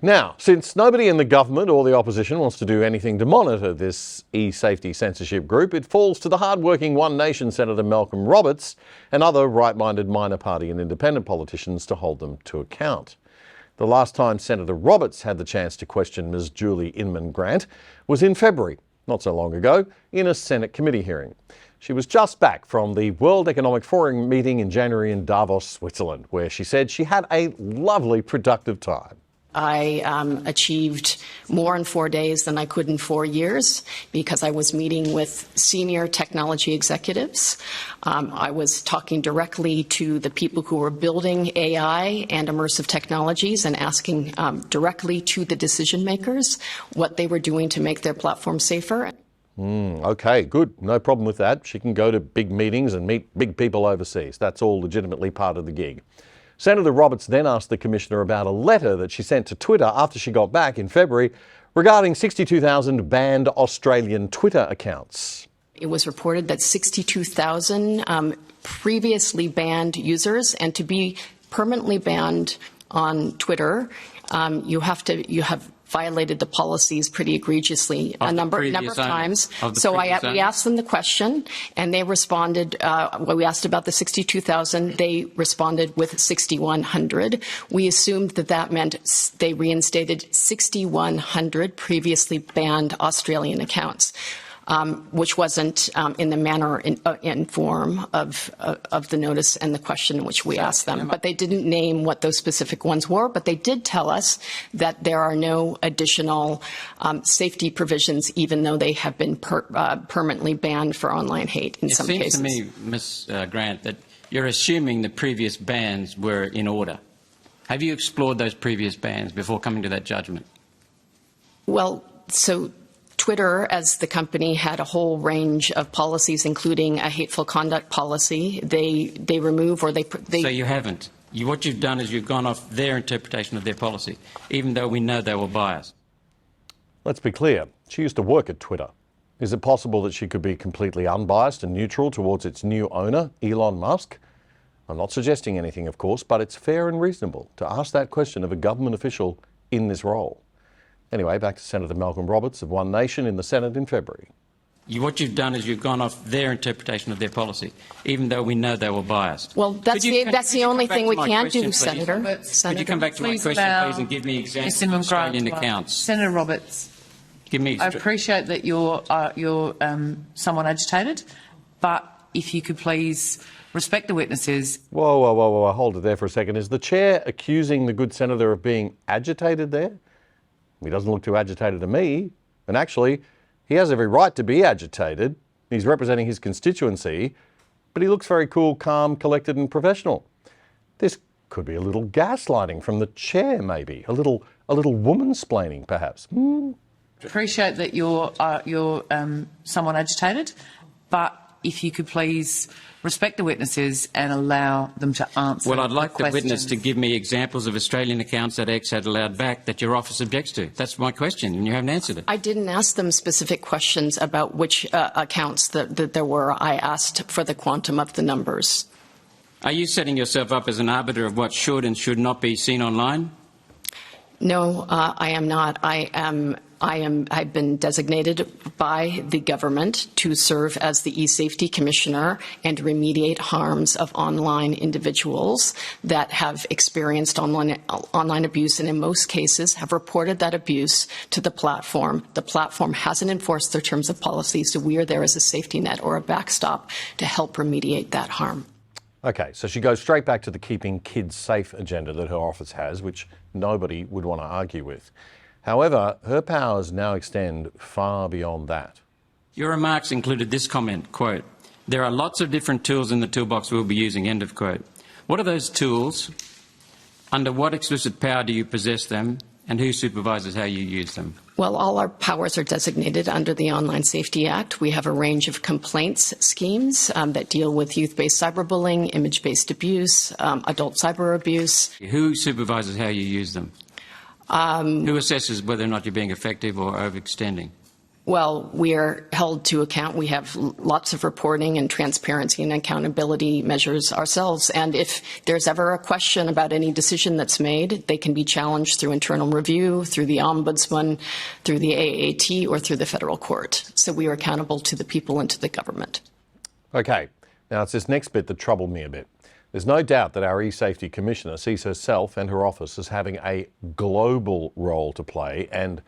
Now, since nobody in the government or the opposition wants to do anything to monitor this eSafety censorship group, it falls to the hard-working One Nation Senator Malcolm Roberts and other right-minded minor party and independent politicians to hold them to account. The last time Senator Roberts had the chance to question Ms Julie Inman Grant was in February, not so long ago, in a Senate committee hearing. She was just back from the World Economic Forum meeting in January in Davos, Switzerland, where she said she had a lovely, productive time. I achieved more in 4 days than I could in 4 years because I was meeting with senior technology executives. I was talking directly to the people who were building AI and immersive technologies and asking directly to the decision makers what they were doing to make their platform safer. Okay, good. No problem with that. She can go to big meetings and meet big people overseas. That's all legitimately part of the gig. Senator Roberts then asked the Commissioner about a letter that she sent to Twitter after she got back in February regarding 62,000 banned Australian Twitter accounts. It was reported that 62,000 previously banned users, and to be permanently banned on Twitter, you have violated the policies pretty egregiously a number of times. So we asked them the question, and they responded. When we asked about the 62,000, they responded with 6,100. We assumed that that meant they reinstated 6,100 previously banned Australian accounts. Which wasn't in the manner and form of the notice and the question in which we asked them. But they didn't name what those specific ones were, but they did tell us that there are no additional safety provisions, even though they have been permanently banned for online hate in some cases. It seems to me, Ms Grant, that you're assuming the previous bans were in order. Have you explored those previous bans before coming to that judgment? Well, so Twitter, as the company, had a whole range of policies, including a hateful conduct policy. They remove or they. So you haven't. What you've done is you've gone off their interpretation of their policy, even though we know they were biased. Let's be clear. She used to work at Twitter. Is it possible that she could be completely unbiased and neutral towards its new owner, Elon Musk? I'm not suggesting anything, of course, but it's fair and reasonable to ask that question of a government official in this role. Anyway, back to Senator Malcolm Roberts of One Nation in the Senate in February. What you've done is you've gone off their interpretation of their policy, even though we know they were biased. Well, that's the only thing we can't do, Senator. Could you come back to my question, please, and give me examples of Australian accounts? Senator Roberts, I appreciate that you're somewhat agitated, but if you could please respect the witnesses. Whoa, hold it there for a second. Is the chair accusing the good senator of being agitated there? He doesn't look too agitated to me, and actually, he has every right to be agitated. He's representing his constituency, but he looks very cool, calm, collected and professional. This could be a little gaslighting from the chair, maybe. A little woman-splaining, perhaps. Appreciate that you're somewhat agitated, but if you could please respect the witnesses and allow them to answer. Well, I'd like the witness to give me examples of Australian accounts that X had allowed back that your office objects to. That's my question, and you haven't answered it. I didn't ask them specific questions about which accounts that there were. I asked for the quantum of the numbers. Are you setting yourself up as an arbiter of what should and should not be seen online? No, I am not. I've been designated by the government to serve as the eSafety Commissioner and remediate harms of online individuals that have experienced online abuse, and in most cases have reported that abuse to the platform. The platform hasn't enforced their terms of policy, so we are there as a safety net or a backstop to help remediate that harm. Okay, so she goes straight back to the keeping kids safe agenda that her office has, which nobody would want to argue with. However, her powers now extend far beyond that. Your remarks included this comment, quote, "There are lots of different tools in the toolbox we'll be using," end of quote. What are those tools? Under what explicit power do you possess them? And who supervises how you use them? Well, all our powers are designated under the Online Safety Act. We have a range of complaints schemes that deal with youth-based cyberbullying, image-based abuse, adult cyber abuse. Who supervises how you use them? Who assesses whether or not you're being effective or overextending? Well, we are held to account. We have lots of reporting and transparency and accountability measures ourselves. And if there's ever a question about any decision that's made, they can be challenged through internal review, through the Ombudsman, through the AAT, or through the federal court. So we are accountable to the people and to the government. Okay, now it's this next bit that troubled me a bit. There's no doubt that our eSafety Commissioner sees herself and her office as having a global role to play and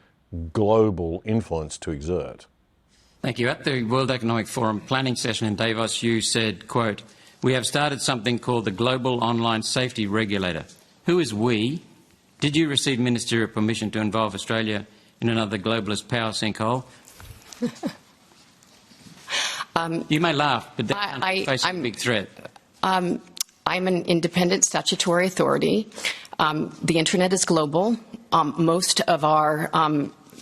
global influence to exert. Thank you. At the World Economic Forum planning session in Davos, you said, quote, "We have started something called the Global Online Safety Regulator." Who is we? Did you receive ministerial permission to involve Australia in another globalist power sinkhole? You may laugh, but that faces a big threat. I'm an independent statutory authority. The internet is global. Most of our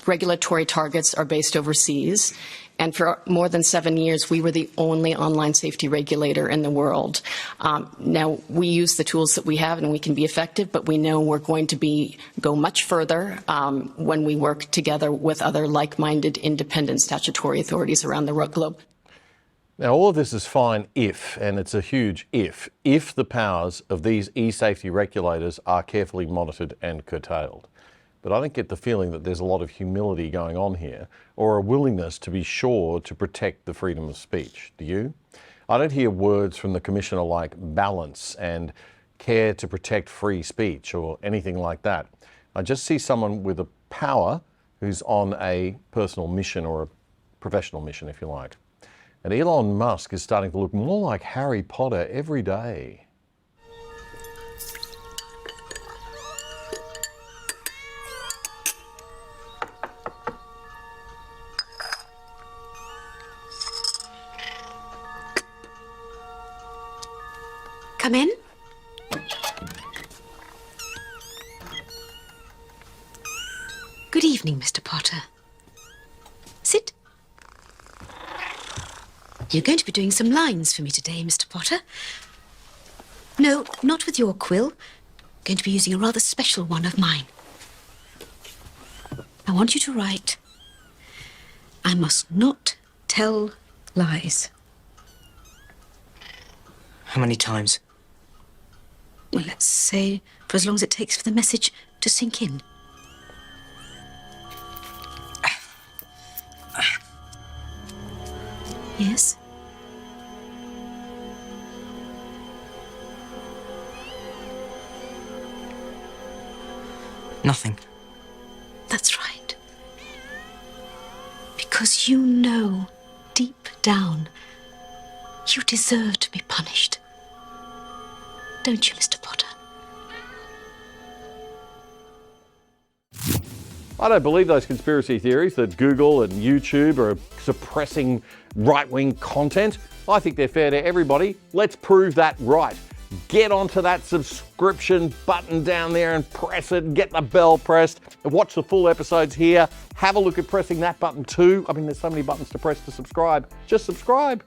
regulatory targets are based overseas. And for more than 7 years, we were the only online safety regulator in the world. Now, we use the tools that we have and we can be effective, but we know we're going to go much further when we work together with other like-minded independent statutory authorities around the globe. Now, all of this is fine if, and it's a huge if the powers of these eSafety regulators are carefully monitored and curtailed. But I don't get the feeling that there's a lot of humility going on here or a willingness to be sure to protect the freedom of speech. Do you? I don't hear words from the Commissioner like balance and care to protect free speech or anything like that. I just see someone with a power who's on a personal mission or a professional mission, if you like. And Elon Musk is starting to look more like Harry Potter every day. Come in. Good evening, Mr. Potter. Sit. You're going to be doing some lines for me today, Mr. Potter. No, not with your quill. Going to be using a rather special one of mine. I want you to write, "I must not tell lies." How many times? Well, let's say for as long as it takes for the message to sink in. Yes? Nothing. That's right. Because you know, deep down, you deserve to be punished. Don't you, Mr. Potter? I don't believe those conspiracy theories that Google and YouTube are suppressing right-wing content. I think they're fair to everybody. Let's prove that right. Get onto that subscription button down there and press it, get the bell pressed, and watch the full episodes here. Have a look at pressing that button too. I mean, there's so many buttons to press to subscribe. Just subscribe.